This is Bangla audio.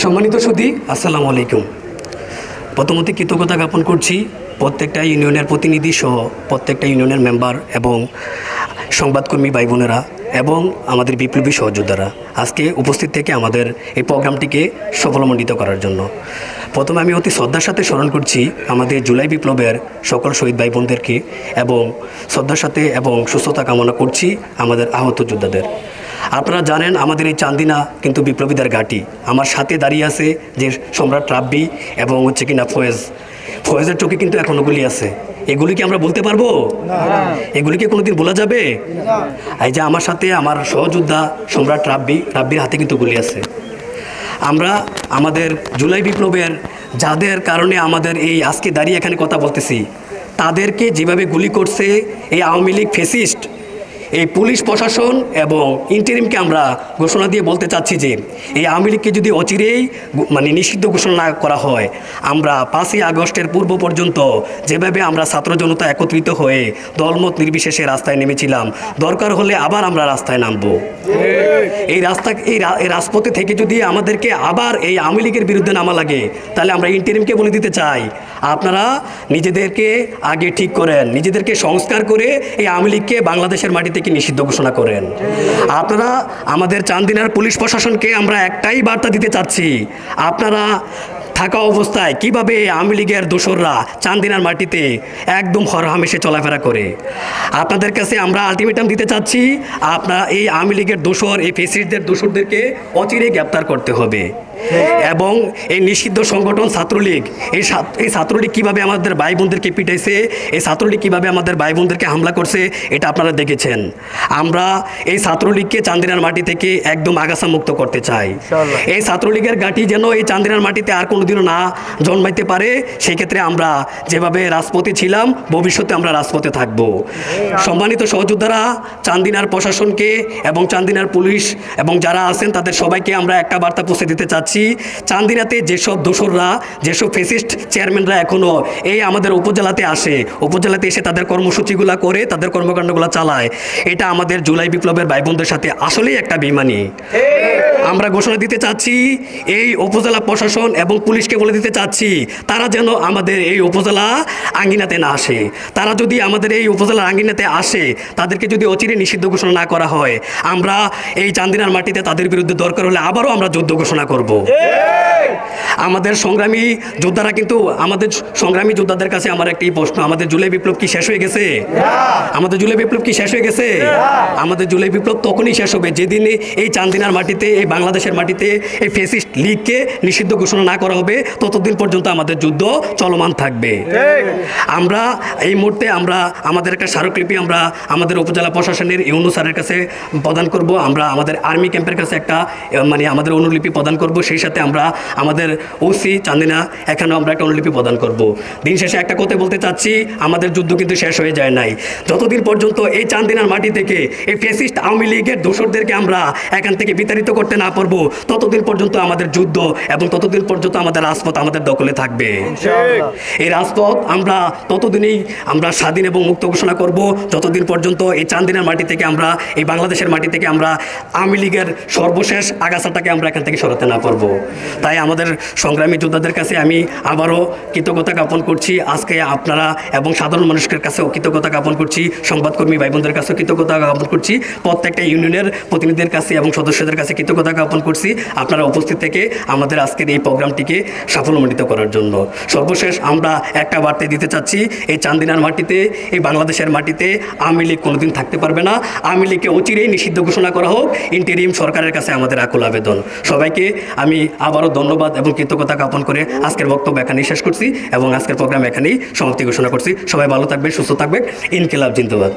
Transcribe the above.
সম্মানিত সুধী, আসসালামু আলাইকুম। প্রথমত কৃতজ্ঞতা জ্ঞাপন করছি প্রত্যেকটা ইউনিয়নের প্রতিনিধি সহ প্রত্যেকটা ইউনিয়নের মেম্বার এবং সংবাদকর্মী ভাই বোনেরা এবং আমাদের বিপ্লবী সহযোদ্ধারা আজকে উপস্থিত থেকে আমাদের এই প্রোগ্রামটিকে সফলমণ্ডিত করার জন্য। প্রথমে আমি অতি শ্রদ্ধার সাথে স্মরণ করছি আমাদের জুলাই বিপ্লবের সকল শহীদ ভাই বোনদেরকে এবং শ্রদ্ধার সাথে এবং সুস্থতা কামনা করছি আমাদের আহত যোদ্ধাদের। আপনারা জানেন আমাদের এই চান্দিনা কিন্তু বিপ্লবীদের ঘাঁটি। আমার সাথে দাঁড়িয়ে আছে যে সম্রাট রাব্বি এবং হচ্ছে কিনা ফয়েজের চোখে কিন্তু এখনও গুলি আছে। এগুলি কি আমরা বলতে পারবো? এগুলিকে কোনোদিন বলা যাবে? এই যে আমার সাথে আমার সহযোদ্ধা সম্রাট রাব্বির হাতে কিন্তু গুলি আছে। আমরা আমাদের জুলাই বিপ্লবের যাদের কারণে আমাদের এই আজকে দাঁড়িয়ে এখানে কথা বলতেছি, তাদেরকে যেভাবে গুলি করছে এই আওয়ামী লীগ ফ্যাসিস্ট, এই পুলিশ প্রশাসন এবং ইন্টারিমকে আমরা ঘোষণা দিয়ে বলতে চাচ্ছি যে এই আওয়ামী লীগকে যদি অচিরেই নিষিদ্ধ ঘোষণা না করা হয়, আমরা 5ই আগস্টের পূর্ব পর্যন্ত যেভাবে আমরা ছাত্র জনতা একত্রিত হয়ে দলমত নির্বিশেষে রাস্তায় নেমেছিলাম, দরকার হলে আবার আমরা রাস্তায় নামব। এই রাজপথে থেকে যদি আমাদেরকে আবার এই আওয়ামী লীগের বিরুদ্ধে নামা লাগে, তাহলে আমরা ইন্টারিমকে বলে দিতে চাই, আপনারা নিজেদেরকে আগে ঠিক করেন, নিজেদেরকে সংস্কার করে এই আওয়ামী লীগকে বাংলাদেশের মাটিতে কি নিষিদ্ধ ঘোষণা করেন। আপনারা আমাদের চান্দিনার পুলিশ প্রশাসনকে আমরা একটাই বার্তা দিতে চাচ্ছি, আপনারা থাকা অবস্থায় কিভাবে আওয়ামী লীগের দোসররা চান্দিনার মাটিতে একদম হরহামেশে চলাফেরা করে। আপনাদের কাছে আমরা আলটিমেটাম দিতে চাচ্ছি, আপনারা এই আওয়ামী লীগের দোসর, এই ফ্যাসিস্টদের দোসরদেরকে অচিরেই গ্রেপ্তার করতে হবে। এবং এই নিষিদ্ধ সংগঠন ছাত্রলীগ, এই ছাত্রলীগ কীভাবে আমাদের ভাই বোনদেরকে পিটাইছে, এই ছাত্রলীগ কীভাবে আমাদের ভাই বোনদেরকে হামলা করছে, এটা আপনারা দেখেছেন। আমরা এই ছাত্রলীগকে চান্দিনার মাটি থেকে একদম আগাছা মুক্ত করতে চাই। এই ছাত্রলীগের গাঁটি যেন এই চান্দিনার মাটিতে আর কোনোদিনও না জন্মাইতে পারে। সেই ক্ষেত্রে আমরা যেভাবে রাজপথে ছিলাম, ভবিষ্যতে আমরা রাজপথে থাকব। সম্মানিত সহযোদ্ধারা, চান্দিনার প্রশাসনকে এবং চান্দিনার পুলিশ এবং যারা আছেন তাদের সবাইকে আমরা একটা বার্তা পৌঁছে দিতে চাচ্ছি, চান্দিনাতে যেসব দোসররা, যেসব ফ্যাসিস্ট চেয়ারম্যানরা এখনও এই আমাদের উপজেলাতে আসে, উপজেলাতে এসে তাদের কর্মসূচিগুলো করে, তাদের কর্মকাণ্ডগুলো চালায়, এটা আমাদের জুলাই বিপ্লবের ভাই বোনদের সাথে আসলেই একটা বেইমানি। আমরা ঘোষণা দিতে চাচ্ছি, এই উপজেলা প্রশাসন এবং পুলিশকে বলে দিতে চাচ্ছি, তারা যেন আমাদের এই উপজেলা আঙ্গিনাতে না আসে। তারা যদি আমাদের এই উপজেলার আঙ্গিনাতে আসে, তাদেরকে যদি অচিরে নিষিদ্ধ ঘোষণা না করা হয়, আমরা এই চান্দিনার মাটিতে তাদের বিরুদ্ধে দরকার হলে আবারও আমরা যুদ্ধ ঘোষণা করব। আমাদের সংগ্রামী যোদ্ধারা কিন্তু, আমাদের সংগ্রামী যোদ্ধাদের কাছে আমার একটি প্রশ্ন, আমাদের জুলাই বিপ্লব কি শেষ হয়ে গেছে? আমাদের জুলাই বিপ্লব কি শেষ হয়ে গেছে? আমাদের জুলাই বিপ্লব তখনই শেষ হবে যেদিনে এই চান্দিনার মাটিতে, এই বাংলাদেশের মাটিতে এই ফ্যাসিস্ট লীগকে নিষিদ্ধ ঘোষণা না করা হবে, ততদিন পর্যন্ত আমাদের যুদ্ধ চলমান থাকবে। আমরা এই মুহূর্তে আমাদের একটা স্মারকলিপি আমরা আমাদের উপজেলা প্রশাসনের ইউনূস স্যারের কাছে প্রদান করব। আমরা আমাদের আর্মি ক্যাম্পের কাছে একটা আমাদের অনুলিপি প্রদান করব। সেই সাথে আমরা আমাদের ওসি চান্দিনা এখানেও আমরা একটা অনুলিপি প্রদান করব। দিন শেষে একটা কথা বলতে চাচ্ছি, আমাদের যুদ্ধ কিন্তু শেষ হয়ে যায় নাই। যতদিন পর্যন্ত এই চান্দিনার মাটি থেকে এই ফ্যাসিস্ট আওয়ামী লীগের দোসরদেরকে আমরা এখান থেকে বিতাড়িত করতে না পারবো, ততদিন পর্যন্ত আমাদের যুদ্ধ এবং ততদিন পর্যন্ত আমাদের রাজপথ আমাদের দখলে থাকবে। এই রাজপথ আমরা ততদিনই আমরা স্বাধীন এবং মুক্ত ঘোষণা করব, যতদিন পর্যন্ত এই চান্দিনার মাটি থেকে আমরা, এই বাংলাদেশের মাটি থেকে আমরা আওয়ামী লীগের সর্বশেষ আগাছাটাকে আমরা এখান থেকে সরাতে না পারবো। তাই আমাদের সংগ্রামী যোদ্ধাদের কাছে আমি আবারও কৃতজ্ঞতা জ্ঞাপন করছি। আজকে আপনারা এবং সাধারণ মানুষের কাছেও কৃতজ্ঞতা জ্ঞাপন করছি, সংবাদকর্মী ভাই বোনদের কাছেও কৃতজ্ঞতা জ্ঞাপন করছি, প্রত্যেকটা ইউনিয়নের প্রতিনিধিদের কাছে এবং সদস্যদের কাছে কৃতজ্ঞতা জ্ঞাপন করছি আপনারা উপস্থিত থেকে আমাদের আজকের এই প্রোগ্রামটিকে সাফল্যমণ্ডিত করার জন্য। সর্বশেষ আমরা একটা বার্তা দিতে চাচ্ছি, এই চান্দিনার মাটিতে, এই বাংলাদেশের মাটিতে আওয়ামী লীগ কোনোদিন থাকতে পারবে না। আওয়ামী লীগকে অচিরেই নিষিদ্ধ ঘোষণা করা হোক, ইন্টারিম সরকারের কাছে আমাদের আকুল আবেদন। সবাইকে আমি আবারও ধন্যবাদ এবং কৃতজ্ঞতা জ্ঞাপন করে আজকের বক্তব্য এখানেই শেষ করছি এবং আজকের প্রোগ্রাম এখানেই সমাপ্তি ঘোষণা করছি। সবাই ভালো থাকবেন, সুস্থ থাকবেন। ইনকিলাব জিন্দাবাদ।